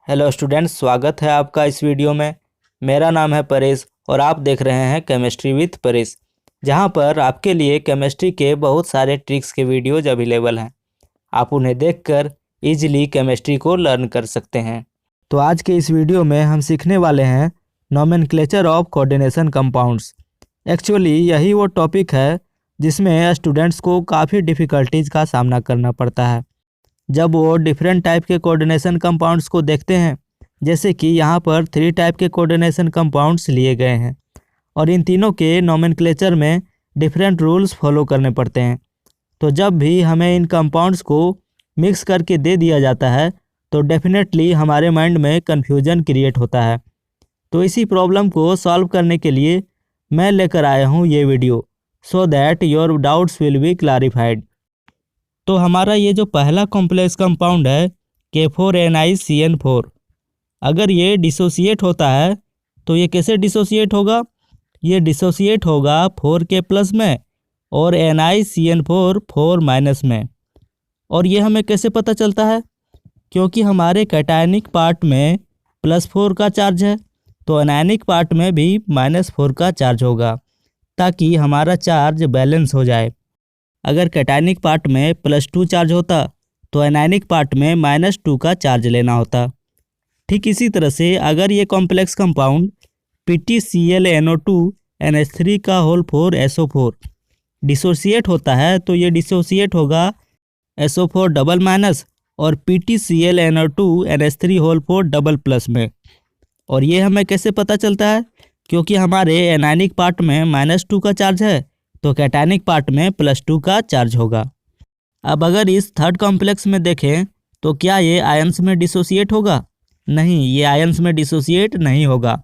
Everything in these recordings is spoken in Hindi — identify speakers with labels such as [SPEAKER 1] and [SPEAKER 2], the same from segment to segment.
[SPEAKER 1] हेलो स्टूडेंट्स, स्वागत है आपका इस वीडियो में। मेरा नाम है परेश और आप देख रहे हैं केमिस्ट्री विथ परेश, जहां पर आपके लिए केमिस्ट्री के बहुत सारे ट्रिक्स के वीडियोज अवेलेबल हैं। आप उन्हें देखकर इजीली केमिस्ट्री को लर्न कर सकते हैं। तो आज के इस वीडियो में हम सीखने वाले हैं nomenclature of coordination compounds. Actually यही वो टॉपिक है जिसमें स्टूडेंट्स को काफ़ी डिफ़िकल्टीज़ का सामना करना पड़ता है जब वो डिफरेंट टाइप के कोऑर्डिनेशन कंपाउंड्स को देखते हैं। जैसे कि यहाँ पर 3 टाइप के कोऑर्डिनेशन कंपाउंड्स लिए गए हैं और इन तीनों के नोमेनक्लेचर में डिफरेंट रूल्स फॉलो करने पड़ते हैं। तो जब भी हमें इन कंपाउंड्स को मिक्स करके दे दिया जाता है तो डेफिनेटली हमारे माइंड में कन्फ्यूजन क्रिएट होता है। तो इसी प्रॉब्लम को सॉल्व करने के लिए मैं लेकर आया हूँ ये video, so that your doubts will be clarified. तो हमारा ये जो पहला कॉम्प्लेक्स कंपाउंड है K4NiCN4, अगर ये डिसोसिएट होता है तो ये कैसे डिसोसिएट होगा? ये डिसोसिएट होगा 4K प्लस में और NiCN4 4 माइनस में। और ये हमें कैसे पता चलता है? क्योंकि हमारे कैटायनिक पार्ट में +4 का चार्ज है तो अनायनिक पार्ट में भी -4 का चार्ज होगा, ताकि हमारा चार्ज बैलेंस हो जाए। अगर कैटायनिक पार्ट में +2 चार्ज होता तो एनायनिक पार्ट में -2 का चार्ज लेना होता। ठीक इसी तरह से अगर ये कॉम्प्लेक्स कंपाउंड PtClNO2 NH3 का होल 4 SO4 डिसोसिएट होता है तो ये डिसोसिएट होगा SO4 डबल माइनस और PtClNO2 NH3 whole 4 double plus में। और ये हमें कैसे पता चलता है? क्योंकि हमारे एनायनिक पार्ट में -2 का चार्ज है तो कैटायनिक पार्ट में +2 का चार्ज होगा। अब अगर इस थर्ड कॉम्प्लेक्स में देखें तो क्या ये आयंस में डिसोसिएट होगा? नहीं, ये आयंस में डिसोसिएट नहीं होगा,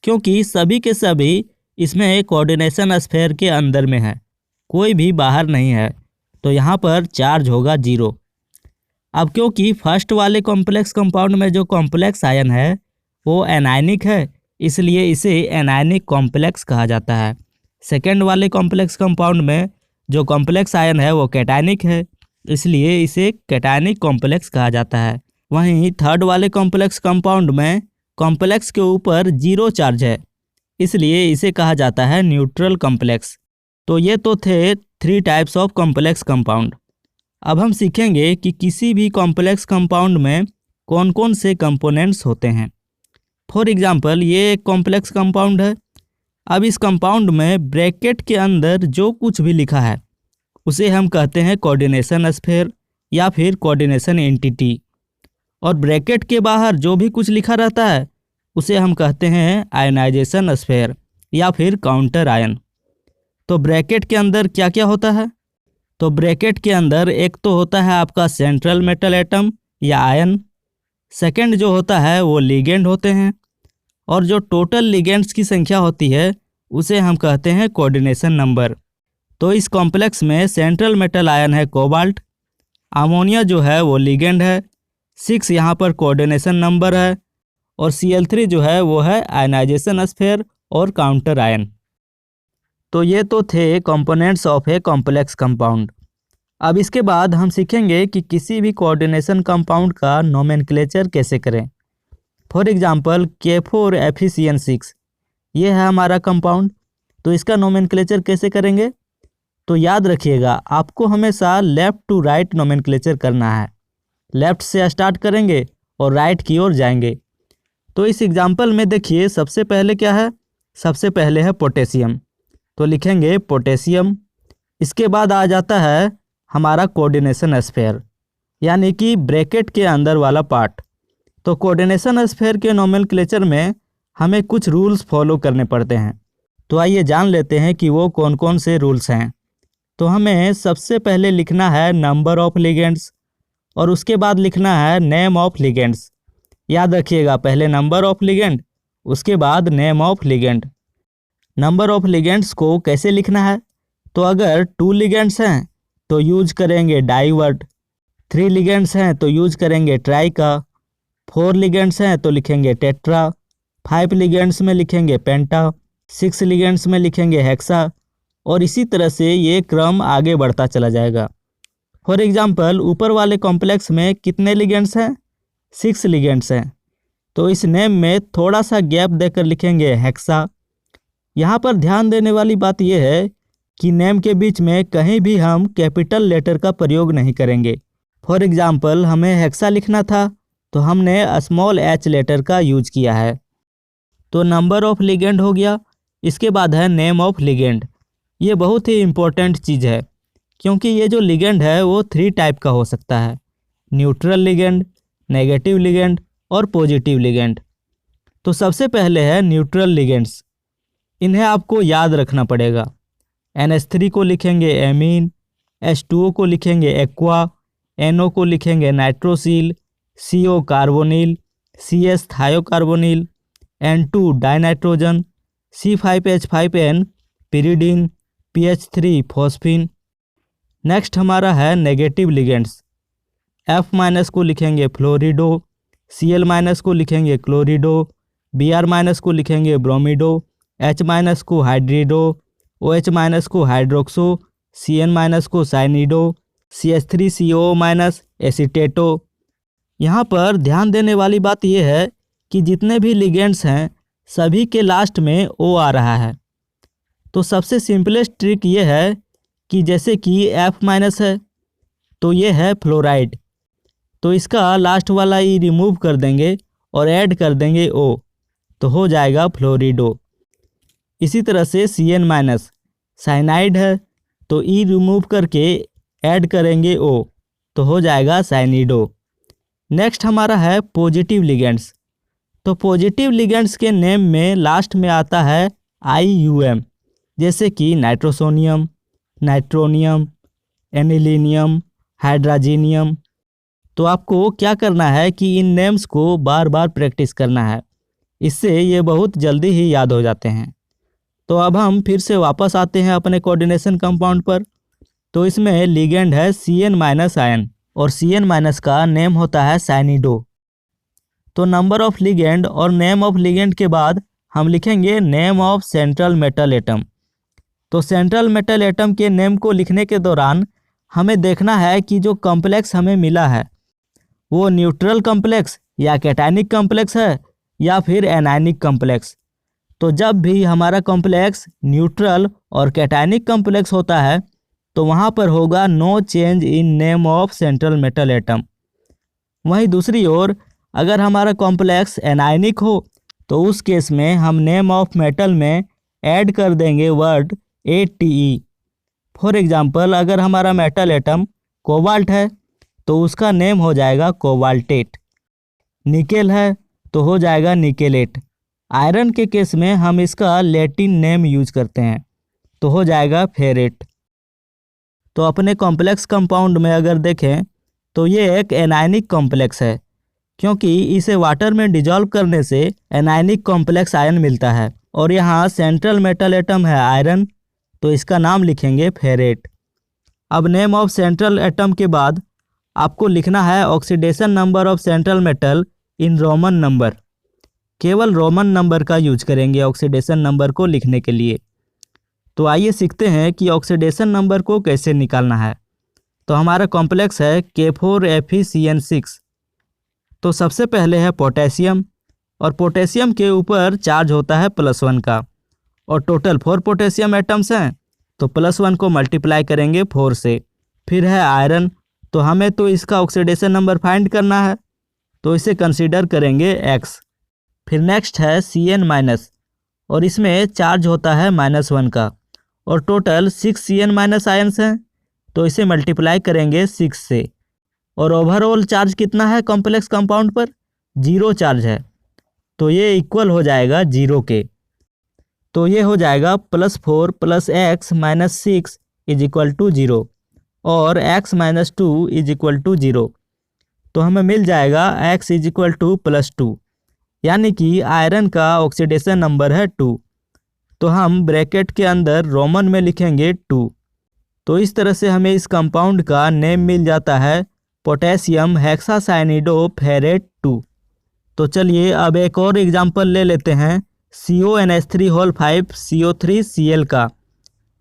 [SPEAKER 1] क्योंकि सभी के सभी इसमें एक कोऑर्डिनेशन स्फीयर के अंदर में है, कोई भी बाहर नहीं है, तो यहाँ पर चार्ज होगा 0। अब क्योंकि फर्स्ट वाले कॉम्प्लेक्स कंपाउंड में जो कॉम्प्लेक्स आयन है वो एनायनिक है, इसलिए इसे एनायनिक कॉम्प्लेक्स कहा जाता है। सेकेंड वाले कॉम्प्लेक्स कंपाउंड में जो कॉम्प्लेक्स आयन है वो कैटायनिक है, इसलिए इसे कैटायनिक कॉम्प्लेक्स कहा जाता है। वहीं थर्ड वाले कॉम्प्लेक्स कंपाउंड में कॉम्प्लेक्स के ऊपर 0 चार्ज है, इसलिए इसे कहा जाता है न्यूट्रल कॉम्प्लेक्स। तो ये तो थे 3 टाइप्स ऑफ कॉम्प्लेक्स कंपाउंड। अब हम सीखेंगे कि किसी भी कॉम्प्लेक्स कंपाउंड में कौन कौन से कंपोनेंट्स होते हैं। फॉर एग्जाम्पल, ये एक कॉम्प्लेक्स कंपाउंड है। अब इस कंपाउंड में ब्रैकेट के अंदर जो कुछ भी लिखा है उसे हम कहते हैं कोऑर्डिनेशन स्फीयर या फिर कोऑर्डिनेशन एंटिटी, और ब्रैकेट के बाहर जो भी कुछ लिखा रहता है उसे हम कहते हैं आयनाइजेशन स्फीयर या फिर काउंटर आयन। तो ब्रैकेट के अंदर क्या क्या होता है? तो ब्रैकेट के अंदर एक तो होता है आपका सेंट्रल मेटल एटम या आयन, सेकेंड जो होता है वो लिगेंड होते हैं, और जो टोटल लिगेंड्स की संख्या होती है उसे हम कहते हैं कोऑर्डिनेशन नंबर। तो इस कॉम्प्लेक्स में सेंट्रल मेटल आयन है कोबाल्ट, अमोनिया जो है वो लिगेंड है, 6 यहाँ पर कोऑर्डिनेशन नंबर है, और Cl3 जो है वो है आयनाइजेशन स्फीयर और काउंटर आयन। तो ये तो थे components of a complex compound. अब इसके बाद हम सीखेंगे कि किसी भी कोऑर्डिनेशन कंपाउंड का नोमेनक्लेचर कैसे करें। फॉर एग्जाम्पल K4FeCN6, ये है हमारा कंपाउंड, तो इसका नोमेनक्लेचर कैसे करेंगे? तो याद रखिएगा, आपको हमेशा लेफ़्ट टू राइट नोमेनक्लेचर करना है। लेफ़्ट से स्टार्ट करेंगे और राइट की ओर जाएंगे। तो इस एग्जाम्पल में देखिए, सबसे पहले क्या है? सबसे पहले है पोटेशियम, तो लिखेंगे पोटेशियम। इसके बाद आ जाता है हमारा कोऑर्डिनेशन स्फीयर, यानी कि ब्रैकेट के अंदर वाला पार्ट। तो कोऑर्डिनेशन स्फीयर के नोमेनक्लेचर में हमें कुछ रूल्स फॉलो करने पड़ते हैं। तो आइए जान लेते हैं कि वो कौन कौन से रूल्स हैं। तो हमें सबसे पहले लिखना है नंबर ऑफ लिगेंड्स और उसके बाद लिखना है नेम ऑफ लिगेंड्स। याद रखिएगा, पहले नंबर ऑफ लिगेंड, उसके बाद name of ligand. Number of ligands को कैसे लिखना है? तो अगर 2 लिगेंड्स हैं तो यूज करेंगे डाई वर्ड, 3 लिगेंड्स हैं तो यूज करेंगे ट्राई का, 4 लिगेंड्स हैं तो लिखेंगे टेट्रा, 5 लिगेंड्स में लिखेंगे पेंटा, 6 लिगेंड्स में लिखेंगे हेक्सा, और इसी तरह से ये क्रम आगे बढ़ता चला जाएगा। फॉर एग्जाम्पल, ऊपर वाले कॉम्प्लेक्स में कितने लिगेंड्स हैं? 6 लिगेंड्स हैं, तो इस नेम में थोड़ा सा गैप देकर लिखेंगे हेक्सा। यहाँ पर ध्यान देने वाली बात यह है कि नेम के बीच में कहीं भी हम कैपिटल लेटर का प्रयोग नहीं करेंगे। फॉर एग्जाम्पल हमें हेक्सा लिखना था तो हमने स्मॉल h लेटर का यूज किया है। तो नंबर ऑफ लिगेंड हो गया। इसके बाद है नेम ऑफ लिगेंड। ये बहुत ही इम्पोर्टेंट चीज़ है क्योंकि ये जो लिगेंड है वो 3 टाइप का हो सकता है, न्यूट्रल लिगेंड, नेगेटिव लिगेंड और पॉजिटिव लिगेंड। तो सबसे पहले है न्यूट्रल लिगेंड्स। इन्हें आपको याद रखना पड़ेगा। NH3 को लिखेंगे एमीन, H2O को लिखेंगे एक्वा, NO को लिखेंगे nitrosyl, CO carbonyl, CS थायोकार्बोनिल, N2 dinitrogen, C5H5N pyridine, PH3 phosphine. Next हमारा है नेगेटिव लिगेंड्स। F- को लिखेंगे फ्लोरिडो, Cl- को लिखेंगे क्लोरिडो, Br- को लिखेंगे ब्रोमिडो, H- को हाइड्रिडो, OH- को हाइड्रोक्सो, Cn- को साइनिडो, CH3CO- एसीटेटो। यहाँ पर ध्यान देने वाली बात यह है कि जितने भी लिगेंड्स हैं सभी के लास्ट में O आ रहा है। तो सबसे सिंपलेस्ट ट्रिक ये है कि जैसे कि F- है तो ये है फ्लोराइड, तो इसका लास्ट वाला ई रिमूव कर देंगे और ऐड कर देंगे O, तो हो जाएगा फ्लोरिडो। इसी तरह से Cn- साइनाइड है तो ई रिमूव करके ऐड करेंगे O, तो हो जाएगा साइनिडो। नेक्स्ट हमारा है पॉजिटिव लिगेंड्स। तो पॉजिटिव लिगेंड्स के नेम में लास्ट में आता है IUM, जैसे कि नाइट्रोसोनियम, नाइट्रोनियम, एनिलीनियम, हाइड्राजीनियम। तो आपको क्या करना है कि इन नेम्स को बार बार प्रैक्टिस करना है, इससे ये बहुत जल्दी ही याद हो जाते हैं। तो अब हम फिर से वापस आते हैं अपने कोऑर्डिनेशन कंपाउंड पर। तो इसमें लिगेंड है Cn- और Cn- का नेम होता है साइनिडो। तो नंबर ऑफ लिगेंड और नेम ऑफ लिगेंड के बाद हम लिखेंगे name of central metal atom. तो सेंट्रल मेटल एटम के नेम को लिखने के दौरान हमें देखना है कि जो कॉम्प्लेक्स हमें मिला है वो न्यूट्रल कॉम्प्लेक्स या कैटायनिक कॉम्प्लेक्स है या फिर एनायनिक कॉम्प्लेक्स। तो जब भी हमारा कॉम्प्लेक्स न्यूट्रल और कैटायनिक कॉम्प्लेक्स होता है तो वहाँ पर होगा no change in name of central metal atom. वहीं दूसरी ओर अगर हमारा कॉम्प्लेक्स एनायनिक हो तो उस केस में हम नेम ऑफ मेटल में ऐड कर देंगे वर्ड ATE। फॉर एग्जांपल अगर हमारा मेटल एटम कोबाल्ट है तो उसका नेम हो जाएगा कोबाल्टेट। निकेल है तो हो जाएगा निकेलेट। आयरन के केस में हम इसका लैटिन नेम यूज करते हैं तो हो जाएगा फेरेट। तो अपने कॉम्प्लेक्स कंपाउंड में अगर देखें तो ये एक एनायनिक कॉम्प्लेक्स है क्योंकि इसे वाटर में डिजॉल्व करने से एनायनिक कॉम्प्लेक्स आयन मिलता है और यहाँ सेंट्रल मेटल एटम है आयरन, तो इसका नाम लिखेंगे फेरेट। अब नेम ऑफ सेंट्रल एटम के बाद आपको लिखना है oxidation number of central metal in Roman number. केवल रोमन नंबर का यूज करेंगे ऑक्सीडेशन नंबर को लिखने के लिए। तो आइए सीखते हैं कि ऑक्सीडेशन नंबर को कैसे निकालना है। तो हमारा कॉम्प्लेक्स है K4FeCN6। तो सबसे पहले है पोटेशियम, और पोटेशियम के ऊपर चार्ज होता है +1 का, और टोटल 4 पोटेशियम एटम्स हैं तो +1 को मल्टीप्लाई करेंगे 4 से। फिर है आयरन, तो हमें तो इसका ऑक्सीडेशन नंबर फाइंड करना है तो इसे कंसीडर करेंगे X। फिर नेक्स्ट है Cn-, और इसमें चार्ज होता है -1 का, और टोटल 6 Cn- आयन्स हैं तो इसे मल्टीप्लाई करेंगे 6 से। और ओवरऑल चार्ज कितना है कॉम्प्लेक्स कंपाउंड पर? 0 चार्ज है, तो ये इक्वल हो जाएगा 0 के। तो ये हो जाएगा +4 + x - 6 = 0 और x - 2 = 0। तो हमें मिल जाएगा x = +2, यानी कि आयरन का ऑक्सीडेशन नंबर है 2। तो हम ब्रैकेट के अंदर रोमन में लिखेंगे 2। तो इस तरह से हमें इस कंपाउंड का नेम मिल जाता है पोटेशियम हेक्सासाइनिडो फेरेट 2। तो चलिए अब एक और एग्जांपल ले लेते हैं CONH3 CO3Cl का।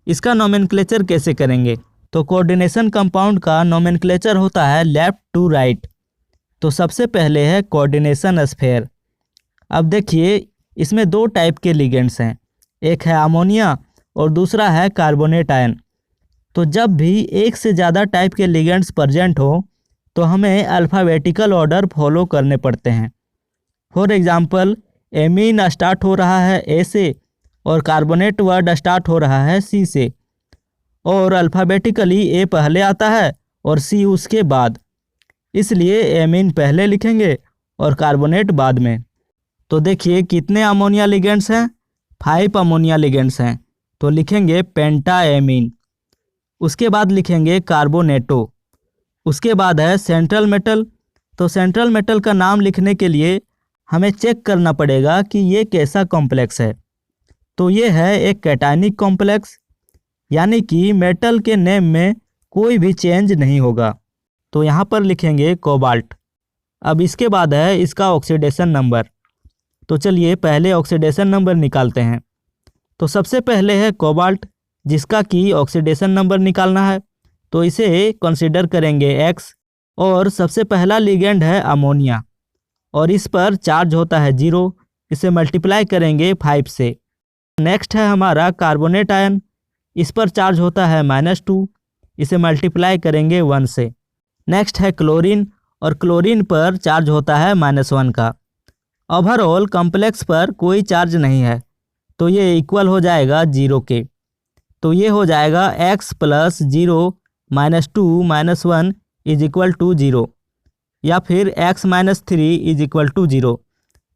[SPEAKER 1] इसका नोमेनक्लेचर कैसे करेंगे? तो कोऑर्डिनेशन कंपाउंड का नोमेनक्लेचर होता है लेफ्ट टू राइट। तो सबसे पहले है कोऑर्डिनेशन स्फेयर। अब देखिए इसमें दो टाइप के लिगेंड्स हैं, एक है अमोनिया और दूसरा है कार्बोनेट आयन। तो जब भी एक से ज़्यादा टाइप के लिगेंड्स प्रेजेंट हो तो हमें अल्फ़ाबेटिकल ऑर्डर फॉलो करने पड़ते हैं। फॉर एग्ज़ाम्पल एमीन स्टार्ट हो रहा है ए से और कार्बोनेट वर्ड स्टार्ट हो रहा है सी से, और अल्फ़ाबेटिकली ए पहले आता है और सी उसके बाद, इसलिए एमीन पहले लिखेंगे और कार्बोनेट बाद में। तो देखिए कितने अमोनिया लिगेंड्स हैं, 5 अमोनिया लिगेंड्स हैं, तो लिखेंगे पेंटा एमीन। उसके बाद लिखेंगे कार्बोनेटो। उसके बाद है सेंट्रल मेटल। तो सेंट्रल मेटल का नाम लिखने के लिए हमें चेक करना पड़ेगा कि ये कैसा कॉम्प्लेक्स है। तो ये है एक कैटायनिक कॉम्प्लेक्स, यानी कि मेटल के नेम में कोई भी चेंज नहीं होगा। तो यहाँ पर लिखेंगे कोबाल्ट। अब इसके बाद है इसका ऑक्सीडेशन नंबर। तो चलिए पहले ऑक्सीडेशन नंबर निकालते हैं। तो सबसे पहले है कोबाल्ट, जिसका कि ऑक्सीडेशन नंबर निकालना है। तो इसे कंसीडर करेंगे X, और सबसे पहला लिगेंड है अमोनिया और इस पर चार्ज होता है 0, इसे मल्टीप्लाई करेंगे 5 से। नेक्स्ट है हमारा कार्बोनेट आयन, इस पर चार्ज होता है -2, इसे मल्टीप्लाई करेंगे 1 से। नेक्स्ट है क्लोरीन, और क्लोरीन पर चार्ज होता है -1 का। ओवरऑल कॉम्प्लेक्स पर कोई चार्ज नहीं है, तो ये इक्वल हो जाएगा 0 के। तो ये हो जाएगा X + 0 - 2 - 1 = 0, या फिर X - 3 = 0।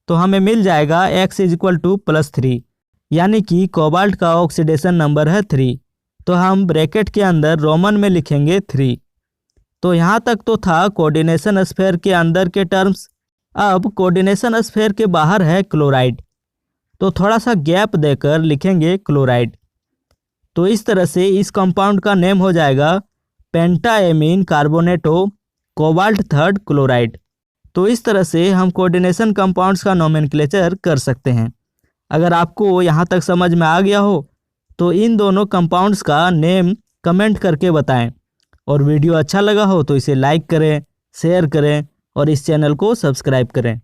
[SPEAKER 1] तो हमें मिल जाएगा X = +3, यानी कि कोबाल्ट का ऑक्सीडेशन नंबर है 3। तो हम ब्रैकेट के अंदर रोमन में लिखेंगे 3। तो यहाँ तक तो था कोऑर्डिनेशन स्फीयर के अंदर के टर्म्स। अब कोऑर्डिनेशन स्फीयर के बाहर है क्लोराइड, तो थोड़ा सा गैप देकर लिखेंगे क्लोराइड। तो इस तरह से इस कंपाउंड का नेम हो जाएगा पेंटाएमीन कार्बोनेटो कोबाल्ट 3 क्लोराइड। तो इस तरह से हम कोऑर्डिनेशन कंपाउंड्स का नोमेनक्लेचर कर सकते हैं। अगर आपको यहाँ तक समझ में आ गया हो तो इन दोनों कंपाउंड्स का नेम कमेंट करके बताएं, और वीडियो अच्छा लगा हो तो इसे लाइक करें, शेयर करें और इस चैनल को सब्सक्राइब करें।